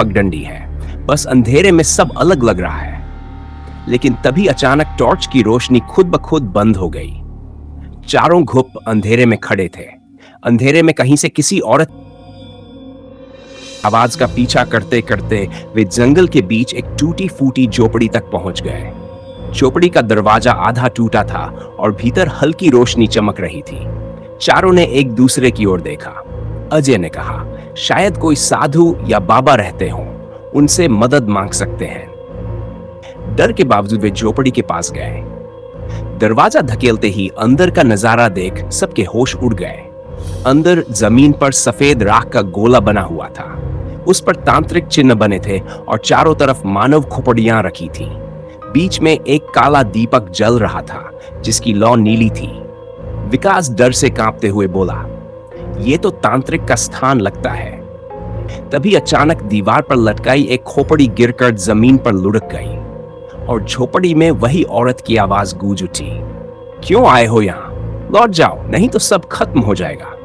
पगडंडी है, बस अंधेरे में सब अलग लग रहा है। लेकिन तभी अचानक टॉर्च की रोशनी खुद ब खुद बंद हो गई। चारों घुप अंधेरे में खड़े थे। अंधेरे में कहीं से किसी औरत आवाज का पीछा करते करते वे जंगल के बीच एक टूटी फूटी झोपड़ी तक पहुंच गए। झोपड़ी का दरवाजा आधा टूटा था और भीतर हल्की रोशनी चमक रही थी। चारों ने एक दूसरे की ओर देखा। अजय ने कहा, शायद कोई साधु या बाबा रहते हों, उनसे मदद मांग सकते हैं। डर के बावजूद वे झोपड़ी के पास गए। दरवाजा धकेलते ही अंदर का नजारा देख सबके होश उड़ गए। अंदर जमीन पर सफेद राख का गोला बना हुआ था। उस पर तांत्रिक चिन्ह बने थे और चारों तरफ मानव खोपड़ियां रखी थी। बीच में एक काला दीपक जल रहा था जिसकी लौ नीली थी। विकास डर से कांपते हुए बोला, यह तो तांत्रिक का स्थान लगता है। तभी अचानक दीवार पर लटकाई एक खोपड़ी गिरकर जमीन पर लुढ़क गई और झोपड़ी में वही औरत की आवाज गूंज उठी, क्यों आए हो यहां? लौट जाओ, नहीं तो सब खत्म हो जाएगा।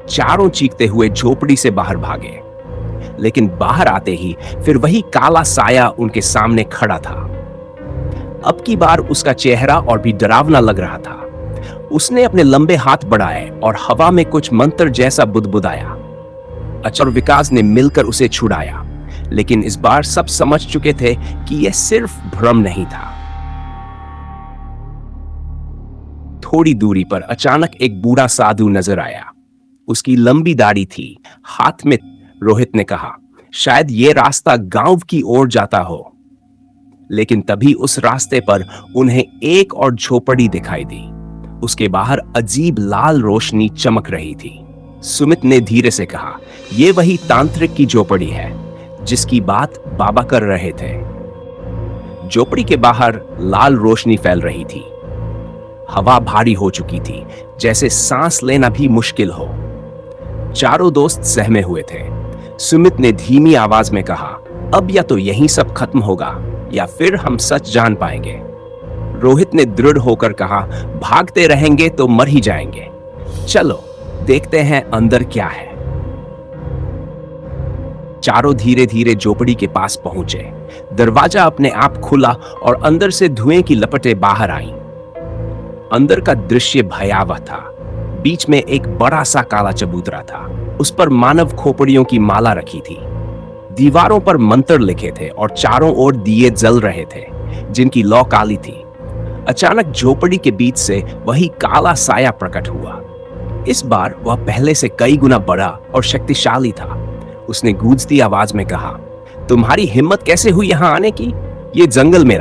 चारों चीखते हुए झोपड़ी से बाहर भागे, लेकिन बाहर आते ही फिर वही काला साया उनके सामने खड़ा था। अब की बार उसका चेहरा और भी डरावना लग रहा था। उसने अपने लंबे हाथ बढ़ाए और हवा में कुछ मंत्र जैसा बुदबुदाया। अचर और विकास ने मिलकर उसे छुड़ाया, लेकिन इस बार सब समझ चुके थे कि यह सिर्फ भ्रम नहीं था। थोड़ी दूरी पर अचानक एक बूढ़ा साधु नजर आया। उसकी लंबी दाढ़ी थी, हाथ में। रोहित ने कहा, शायद यह रास्ता गांव की ओर जाता हो। लेकिन तभी उस रास्ते पर उन्हें एक और झोपड़ी दिखाई दी। उसके बाहर अजीब लाल रोशनी चमक रही थी। सुमित ने धीरे से कहा, यह वही तांत्रिक की झोपड़ी है जिसकी बात बाबा कर रहे थे। झोपड़ी के बाहर लाल रोशनी फैल रही थी। हवा भारी हो चुकी थी, जैसे सांस लेना भी मुश्किल हो। चारों दोस्त सहमे हुए थे। सुमित ने धीमी आवाज में कहा, अब या तो यहीं सब खत्म होगा या फिर हम सच जान पाएंगे। रोहित ने दृढ़ होकर कहा, भागते रहेंगे तो मर ही जाएंगे। चलो देखते हैं अंदर क्या है। चारों धीरे धीरे झोपड़ी के पास पहुंचे। दरवाजा अपने आप खुला और अंदर से धुएं की लपटें बाहर आईं। अंदर का दृश्य भयावह था। बीच में एक बड़ा सा काला चबूतरा था। उस पर मानव खोपड़ियों की माला रखी थी। दीवारों पर मंत्र लिखे थे और चारों ओर दिए जल रहे थे जिनकी लौ काली थी। अचानक झोपड़ी के बीच से वही काला साया प्रकट हुआ। इस बार वह पहले से कई गुना बड़ा और शक्तिशाली था। उसने गूंजती आवाज में कहा, तुम्हारी हिम्मत कैसे हुई यहां आने की? ये जंगल मेरा है।